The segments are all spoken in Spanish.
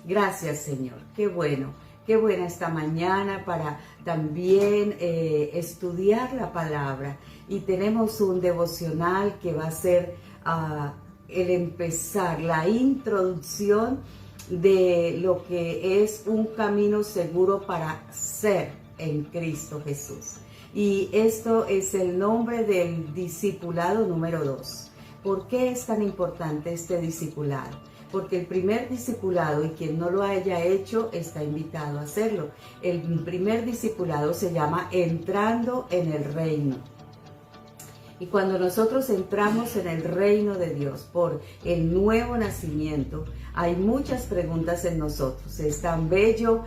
Gracias, Señor. Qué buena esta mañana para también estudiar la palabra. Y tenemos un devocional que va a ser el empezar, la introducción de lo que es un camino seguro para ser en Cristo Jesús. Y esto es el nombre del discipulado número 2. ¿Por qué es tan importante este discipulado? Porque el primer discipulado, y quien no lo haya hecho, está invitado a hacerlo. El primer discipulado se llama Entrando en el Reino. Y cuando nosotros entramos en el reino de Dios por el nuevo nacimiento, hay muchas preguntas en nosotros. Es tan bello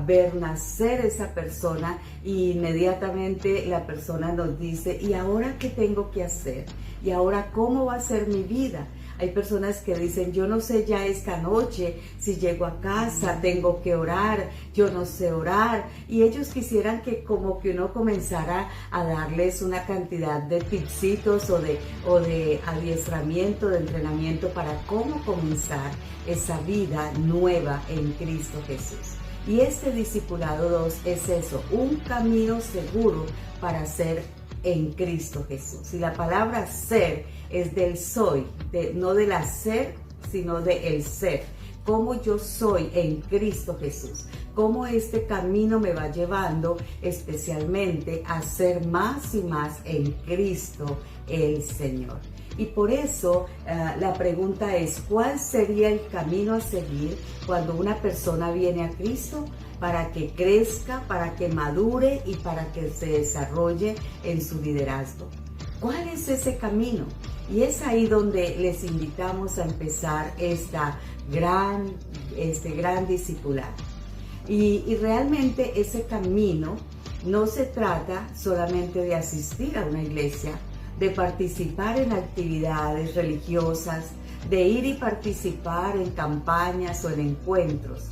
ver nacer esa persona y inmediatamente la persona nos dice, ¿y ahora qué tengo que hacer? ¿Y ahora cómo va a ser mi vida? Hay personas que dicen, yo no sé ya esta noche, si llego a casa, tengo que orar, yo no sé orar. Y ellos quisieran que como que uno comenzara a darles una cantidad de tipsitos o de adiestramiento, de entrenamiento para cómo comenzar esa vida nueva en Cristo Jesús. Y este discipulado 2 es eso, un camino seguro para ser en Cristo Jesús. Y la palabra ser es del soy, no del hacer, sino de el ser. Cómo yo soy en Cristo Jesús. Cómo este camino me va llevando especialmente a ser más y más en Cristo el Señor. Y por eso la pregunta es, ¿cuál sería el camino a seguir cuando una persona viene a Cristo? Para que crezca, para que madure y para que se desarrolle en su liderazgo. ¿Cuál es ese camino? Y es ahí donde les invitamos a empezar este gran discipulado. Y realmente ese camino no se trata solamente de asistir a una iglesia, de participar en actividades religiosas, de ir y participar en campañas o en encuentros.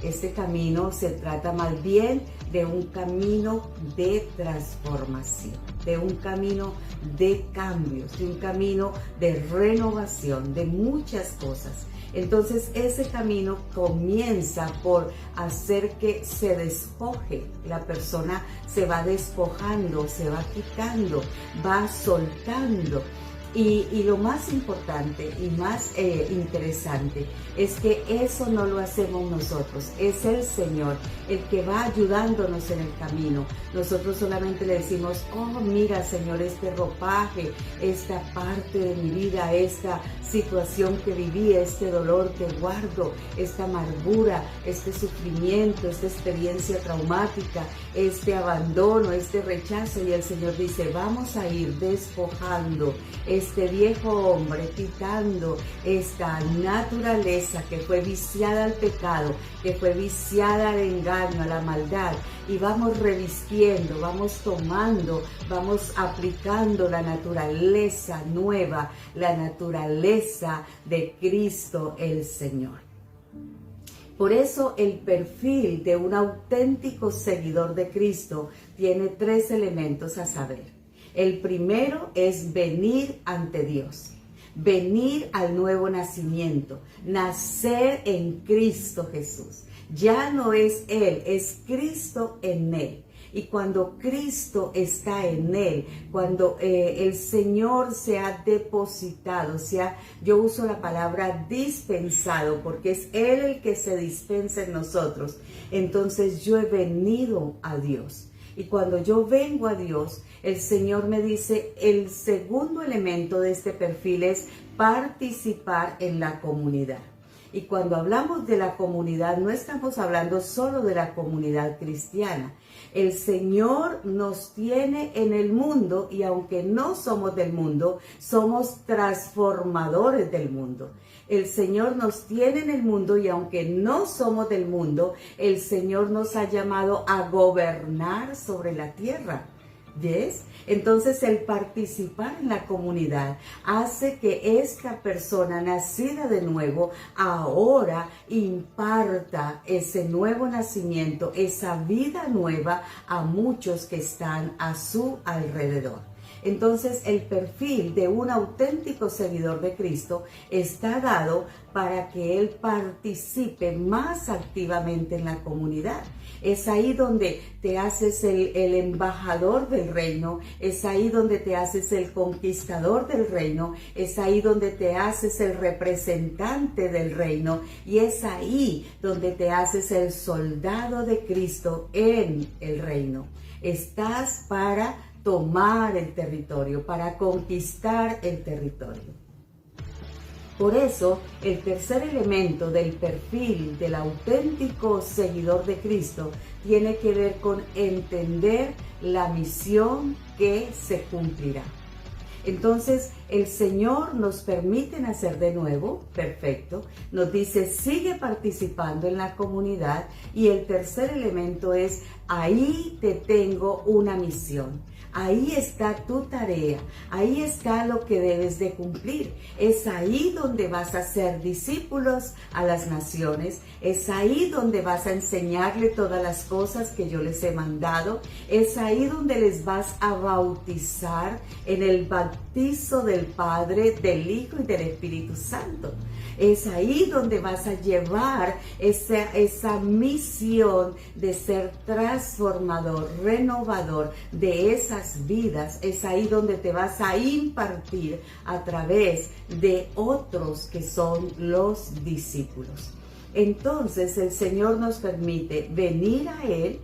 Este camino se trata más bien de un camino de transformación, de un camino de cambios, de un camino de renovación, de muchas cosas. Entonces ese camino comienza por hacer que se despoje, la persona se va despojando, se va quitando, va soltando. Y lo más importante y más interesante es que eso no lo hacemos nosotros, es el Señor el que va ayudándonos en el camino. Nosotros solamente le decimos, oh mira Señor, este ropaje, esta parte de mi vida, esta situación que viví, este dolor que guardo, esta amargura, este sufrimiento, esta experiencia traumática, este abandono, este rechazo. Y el Señor dice, vamos a ir despojando este viejo hombre, quitando esta naturaleza que fue viciada al pecado, que fue viciada al engaño, a la maldad, y vamos revistiendo, vamos tomando, vamos aplicando la naturaleza nueva, la naturaleza de Cristo el Señor. Por eso el perfil de un auténtico seguidor de Cristo tiene 3 elementos a saber. El primero es venir ante Dios, venir al nuevo nacimiento, nacer en Cristo Jesús. Ya no es Él, es Cristo en Él. Y cuando Cristo está en Él, cuando el Señor se ha depositado, yo uso la palabra dispensado, porque es Él el que se dispensa en nosotros, entonces yo he venido a Dios. Y cuando yo vengo a Dios, el Señor me dice, el segundo elemento de este perfil es participar en la comunidad. Y cuando hablamos de la comunidad, no estamos hablando solo de la comunidad cristiana. El Señor nos tiene en el mundo y aunque no somos del mundo, somos transformadores del mundo. El Señor nos tiene en el mundo y aunque no somos del mundo, el Señor nos ha llamado a gobernar sobre la tierra. ¿Ves? Entonces el participar en la comunidad hace que esta persona nacida de nuevo ahora imparta ese nuevo nacimiento, esa vida nueva a muchos que están a su alrededor. Entonces, el perfil de un auténtico seguidor de Cristo está dado para que él participe más activamente en la comunidad. Es ahí donde te haces el embajador del reino, es ahí donde te haces el conquistador del reino, es ahí donde te haces el representante del reino y es ahí donde te haces el soldado de Cristo en el reino. Estás para tomar el territorio, para conquistar el territorio. Por eso, el tercer elemento del perfil del auténtico seguidor de Cristo tiene que ver con entender la misión que se cumplirá. Entonces, el Señor nos permite nacer de nuevo, perfecto, nos dice, sigue participando en la comunidad y el tercer elemento es, ahí te tengo una misión. Ahí está tu tarea, ahí está lo que debes de cumplir. Es ahí donde vas a ser discípulos a las naciones, es ahí donde vas a enseñarle todas las cosas que yo les he mandado, es ahí donde les vas a bautizar en el bautizo del Padre, del Hijo y del Espíritu Santo. Es ahí donde vas a llevar esa misión de ser transformador, renovador de esas vidas. Es ahí donde te vas a impartir a través de otros que son los discípulos. Entonces el Señor nos permite venir a Él,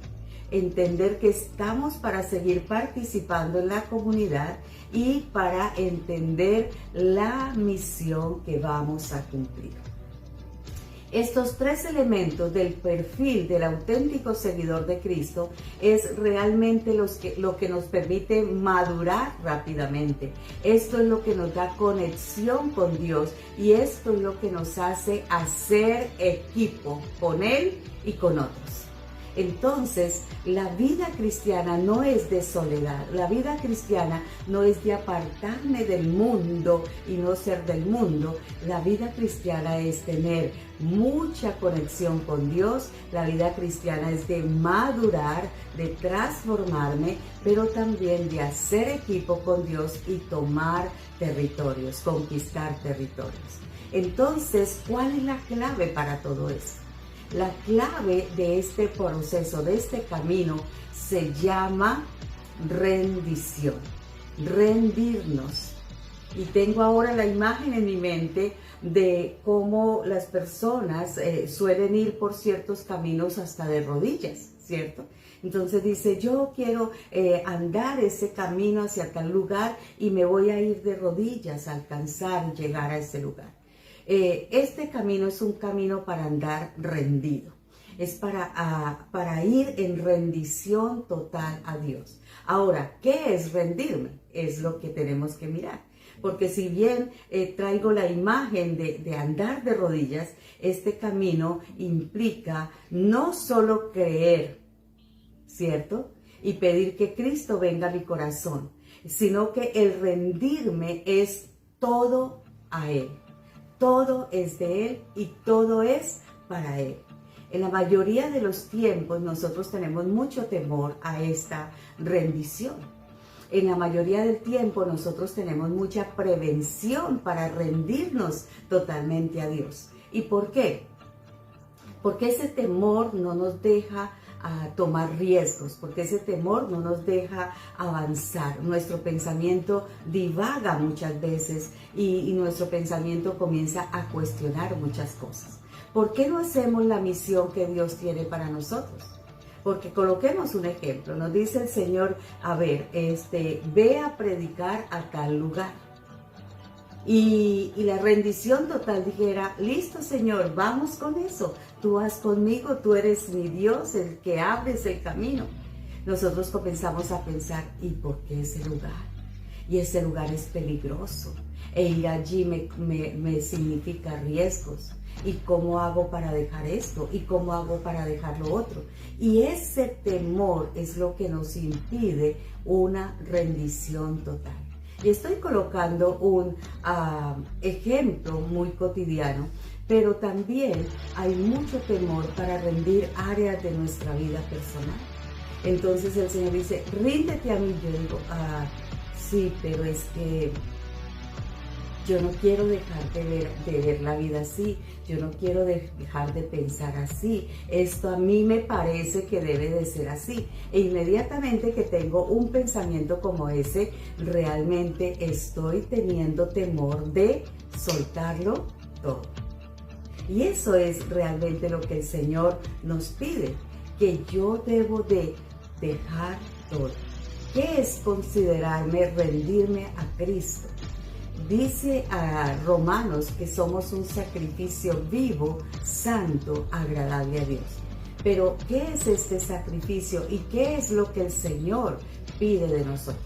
entender que estamos para seguir participando en la comunidad y para entender la misión que vamos a cumplir. Estos tres elementos del perfil del auténtico seguidor de Cristo es realmente lo que nos permite madurar rápidamente. Esto es lo que nos da conexión con Dios y esto es lo que nos hace hacer equipo con Él y con otros. Entonces, la vida cristiana no es de soledad, la vida cristiana no es de apartarme del mundo y no ser del mundo. La vida cristiana es tener mucha conexión con Dios, la vida cristiana es de madurar, de transformarme, pero también de hacer equipo con Dios y tomar territorios, conquistar territorios. Entonces, ¿cuál es la clave para todo esto? La clave de este proceso, de este camino, se llama rendición, rendirnos. Y tengo ahora la imagen en mi mente de cómo las personas suelen ir por ciertos caminos hasta de rodillas, ¿cierto? Entonces dice, yo quiero andar ese camino hacia tal lugar y me voy a ir de rodillas a alcanzar y llegar a ese lugar. Este camino es un camino para andar rendido, es para ir en rendición total a Dios. Ahora, ¿qué es rendirme? Es lo que tenemos que mirar, porque si bien traigo la imagen de andar de rodillas, este camino implica no solo creer, ¿cierto? Y pedir que Cristo venga a mi corazón, sino que el rendirme es todo a Él. Todo es de Él y todo es para Él. En la mayoría de los tiempos nosotros tenemos mucho temor a esta rendición. En la mayoría del tiempo nosotros tenemos mucha prevención para rendirnos totalmente a Dios. ¿Y por qué? Porque ese temor no nos deja tomar riesgos, porque ese temor no nos deja avanzar. Nuestro pensamiento divaga muchas veces y nuestro pensamiento comienza a cuestionar muchas cosas. ¿Por qué no hacemos la misión que Dios tiene para nosotros? Porque coloquemos un ejemplo, nos dice el Señor, a ver, ve a predicar a tal lugar. Y la rendición total dijera, listo Señor, vamos con eso, tú vas conmigo, tú eres mi Dios, el que abres el camino. Nosotros comenzamos a pensar, ¿y por qué ese lugar? Y ese lugar es peligroso, e ir allí me significa riesgos. ¿Y cómo hago para dejar esto? ¿Y cómo hago para dejar lo otro? Y ese temor es lo que nos impide una rendición total. Y estoy colocando un ejemplo muy cotidiano, pero también hay mucho temor para rendir áreas de nuestra vida personal. Entonces el Señor dice, ríndete a mí. Yo digo, sí, pero es que yo no quiero dejar de ver la vida así, yo no quiero dejar de pensar así, esto a mí me parece que debe de ser así. E inmediatamente que tengo un pensamiento como ese, realmente estoy teniendo temor de soltarlo todo. Y eso es realmente lo que el Señor nos pide, que yo debo de dejar todo. ¿Qué es considerarme rendirme a Cristo? Dice a Romanos que somos un sacrificio vivo, santo, agradable a Dios. Pero, ¿qué es este sacrificio y qué es lo que el Señor pide de nosotros?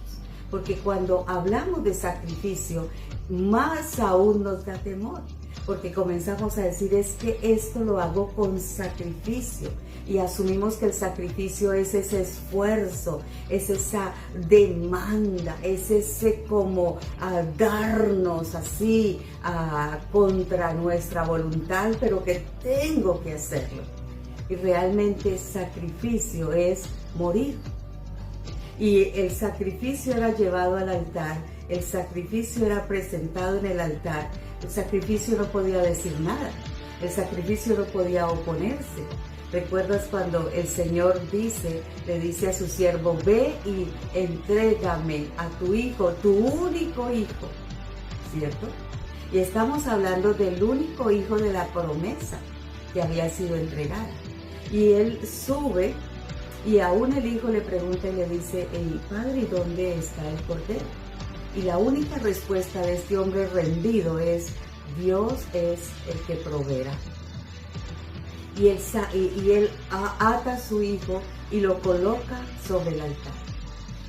Porque cuando hablamos de sacrificio, más aún nos da temor. Porque comenzamos a decir, es que esto lo hago con sacrificio. Y asumimos que el sacrificio es ese esfuerzo, es esa demanda, es ese como darnos así contra nuestra voluntad, pero que tengo que hacerlo. Y realmente sacrificio es morir. Y el sacrificio era llevado al altar, el sacrificio era presentado en el altar, el sacrificio no podía decir nada, el sacrificio no podía oponerse. ¿Recuerdas cuando el Señor le dice a su siervo, ve y entrégame a tu hijo, tu único hijo, ¿cierto? Y estamos hablando del único hijo de la promesa que había sido entregada. Y él sube y aún el hijo le pregunta y le dice, padre, ¿y dónde está el cordero? Y la única respuesta de este hombre rendido es, Dios es el que proveerá. Y él ata a su hijo y lo coloca sobre el altar.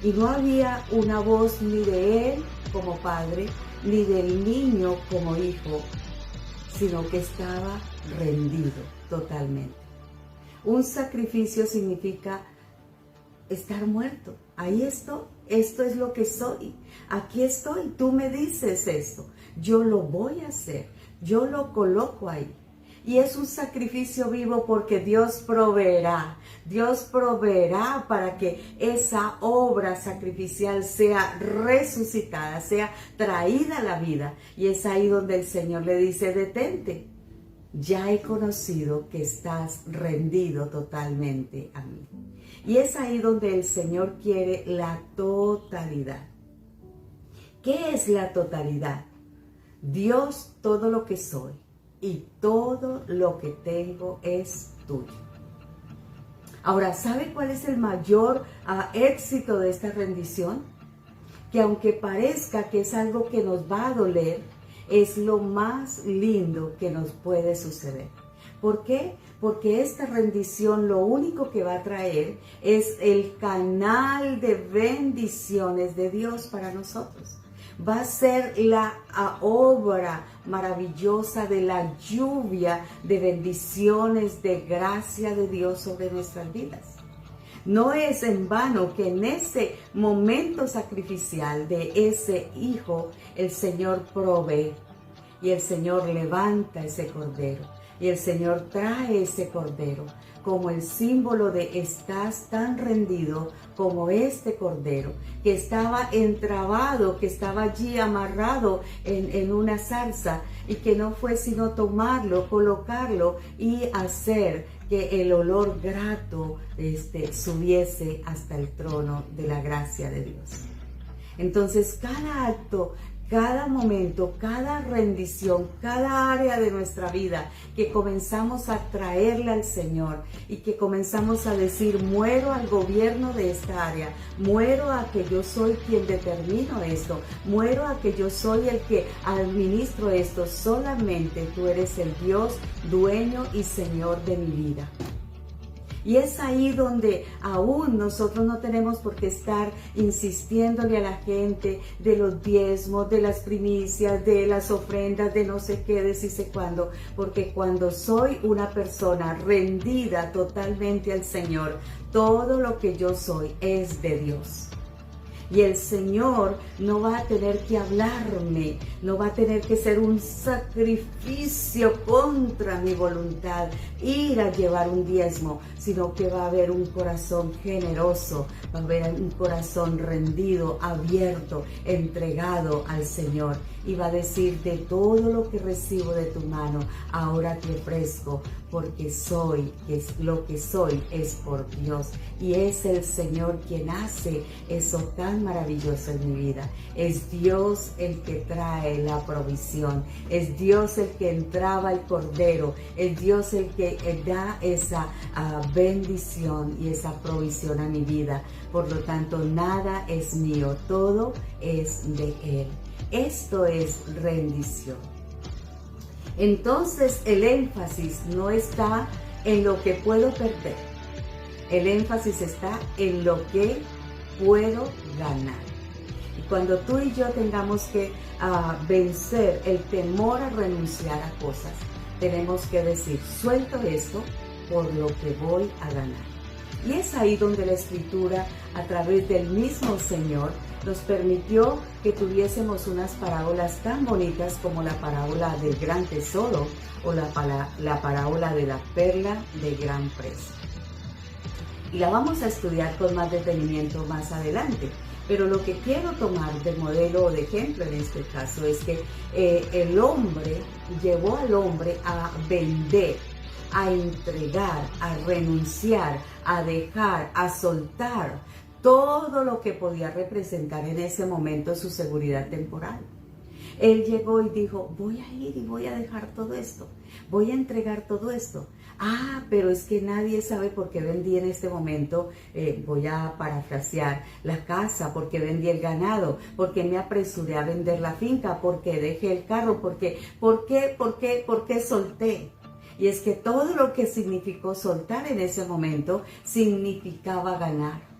Y no había una voz ni de él como padre, ni del niño como hijo, sino que estaba rendido totalmente. Un sacrificio significa estar muerto. Ahí estoy, esto es lo que soy. Aquí estoy, tú me dices esto. Yo lo voy a hacer, yo lo coloco ahí. Y es un sacrificio vivo porque Dios proveerá para que esa obra sacrificial sea resucitada, sea traída a la vida. Y es ahí donde el Señor le dice, detente, ya he conocido que estás rendido totalmente a mí. Y es ahí donde el Señor quiere la totalidad. ¿Qué es la totalidad? Dios, todo lo que soy y todo lo que tengo es tuyo. Ahora, ¿sabe cuál es el mayor éxito de esta rendición? Que aunque parezca que es algo que nos va a doler, es lo más lindo que nos puede suceder. ¿Por qué? Porque esta rendición lo único que va a traer es el canal de bendiciones de Dios para nosotros. Va a ser la obra maravillosa de la lluvia de bendiciones, de gracia de Dios sobre nuestras vidas. No es en vano que en ese momento sacrificial de ese hijo, el Señor provee y el Señor levanta ese cordero y el Señor trae ese cordero como el símbolo de estás tan rendido como este cordero que estaba entrabado, que estaba allí amarrado en una zarza y que no fue sino tomarlo, colocarlo y hacer que el olor grato subiese hasta el trono de la gracia de Dios. Entonces, cada acto, cada momento, cada rendición, cada área de nuestra vida que comenzamos a traerle al Señor y que comenzamos a decir, muero al gobierno de esta área, muero a que yo soy quien determino esto, muero a que yo soy el que administro esto, solamente tú eres el Dios, dueño y Señor de mi vida. Y es ahí donde aún nosotros no tenemos por qué estar insistiéndole a la gente de los diezmos, de las primicias, de las ofrendas, de no sé qué, de sí sé cuándo. Porque cuando soy una persona rendida totalmente al Señor, todo lo que yo soy es de Dios. Y el Señor no va a tener que hablarme, no va a tener que ser un sacrificio contra mi voluntad, ir a llevar un diezmo, sino que va a haber un corazón generoso, va a haber un corazón rendido, abierto, entregado al Señor. Y va a decir: de todo lo que recibo de tu mano, ahora te ofrezco, porque lo que soy es por Dios. Y es el Señor quien hace eso tan maravilloso en mi vida. Es Dios el que trae la provisión. Es Dios el que entraba el cordero. Es Dios el que da esa bendición y esa provisión a mi vida. Por lo tanto, nada es mío, todo es de Él. Esto es rendición. Entonces el énfasis no está en lo que puedo perder. El énfasis está en lo que puedo ganar. Y cuando tú y yo tengamos que vencer el temor a renunciar a cosas, tenemos que decir: suelto esto por lo que voy a ganar. Y es ahí donde la Escritura, a través del mismo Señor, nos permitió que tuviésemos unas parábolas tan bonitas como la parábola del gran tesoro o la parábola de la perla de gran precio. Y la vamos a estudiar con más detenimiento más adelante. Pero lo que quiero tomar de modelo o de ejemplo en este caso es que el hombre llevó al hombre a vender, a entregar, a renunciar, a dejar, a soltar todo lo que podía representar en ese momento su seguridad temporal. Él llegó y dijo: voy a ir y voy a dejar todo esto, voy a entregar todo esto. Pero es que nadie sabe por qué vendí en este momento, voy a parafrasear, la casa, porque vendí el ganado, porque me apresuré a vender la finca, porque dejé el carro, ¿por qué solté? Y es que todo lo que significó soltar en ese momento significaba ganar.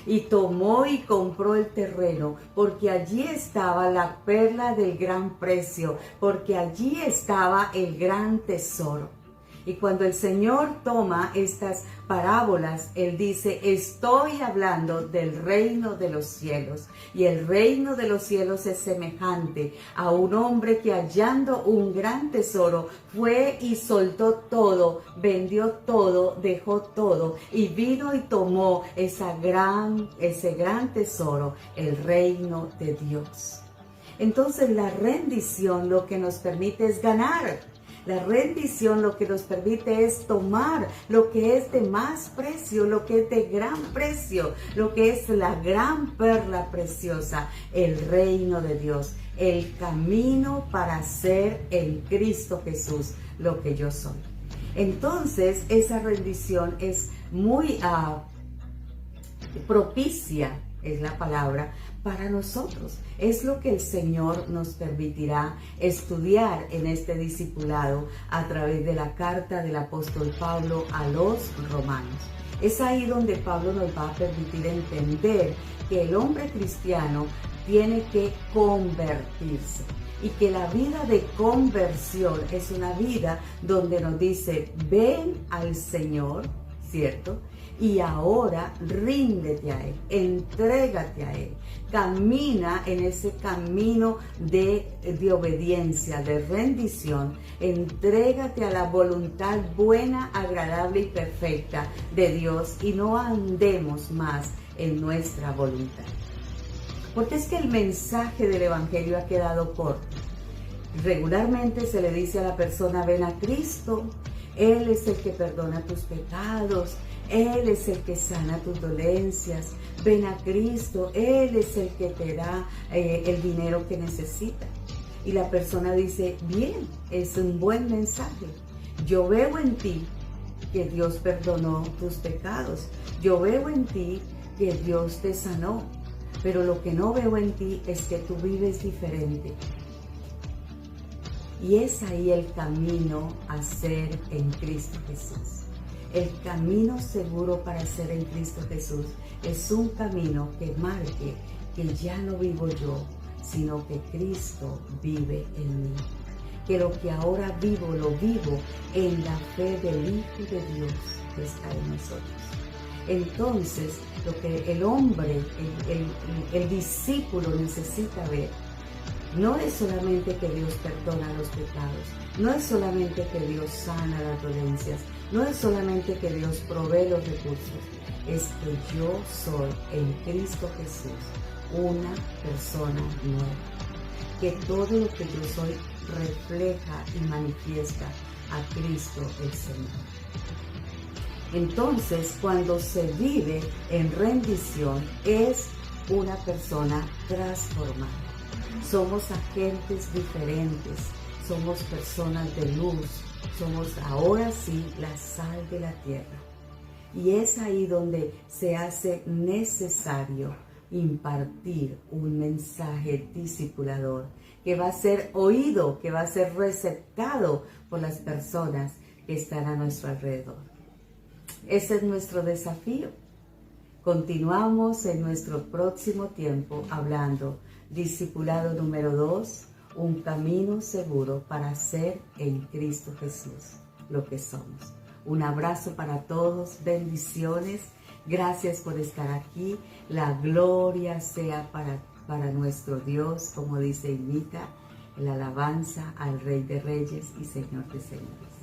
Y tomó y compró el terreno, porque allí estaba la perla del gran precio, porque allí estaba el gran tesoro. Y cuando el Señor toma estas parábolas, Él dice: estoy hablando del reino de los cielos. Y el reino de los cielos es semejante a un hombre que, hallando un gran tesoro, fue y soltó todo, vendió todo, dejó todo y vino y tomó ese gran tesoro, el reino de Dios. Entonces la rendición lo que nos permite es ganar. La rendición lo que nos permite es tomar lo que es de más precio, lo que es de gran precio, lo que es la gran perla preciosa, el reino de Dios, el camino para ser en Cristo Jesús lo que yo soy. Entonces esa rendición es muy propicia, es la palabra, para nosotros. Es lo que el Señor nos permitirá estudiar en este discipulado a través de la carta del apóstol Pablo a los romanos. Es ahí donde Pablo nos va a permitir entender que el hombre cristiano tiene que convertirse y que la vida de conversión es una vida donde nos dice: ven al Señor, ¿cierto? Y ahora ríndete a Él, entrégate a Él, camina en ese camino de obediencia, de rendición, entrégate a la voluntad buena, agradable y perfecta de Dios y no andemos más en nuestra voluntad. Porque es que el mensaje del Evangelio ha quedado corto. Regularmente se le dice a la persona: ven a Cristo, Él es el que perdona tus pecados, Él es el que sana tus dolencias, ven a Cristo, Él es el que te da el dinero que necesitas. Y la persona dice: bien, es un buen mensaje. Yo veo en ti que Dios perdonó tus pecados. Yo veo en ti que Dios te sanó. Pero lo que no veo en ti es que tú vives diferente. Y es ahí el camino a ser en Cristo Jesús. El camino seguro para ser en Cristo Jesús es un camino que marque que ya no vivo yo, sino que Cristo vive en mí. Que lo que ahora vivo, lo vivo en la fe del Hijo de Dios que está en nosotros. Entonces, lo que el hombre, el discípulo necesita ver, no es solamente que Dios perdona los pecados, no es solamente que Dios sana las dolencias, no es solamente que Dios provee los recursos, es que yo soy en Cristo Jesús una persona nueva, que todo lo que yo soy refleja y manifiesta a Cristo el Señor. Entonces, cuando se vive en rendición, es una persona transformada. Somos agentes diferentes, somos personas de luz, somos ahora sí la sal de la tierra. Y es ahí donde se hace necesario impartir un mensaje discipulador que va a ser oído, que va a ser receptado por las personas que están a nuestro alrededor. Ese es nuestro desafío. Continuamos en nuestro próximo tiempo hablando discipulado número 2, un camino seguro para ser en Cristo Jesús lo que somos. Un abrazo para todos, bendiciones, gracias por estar aquí, la gloria sea para nuestro Dios, como dice Imita, la alabanza al Rey de Reyes y Señor de Señores.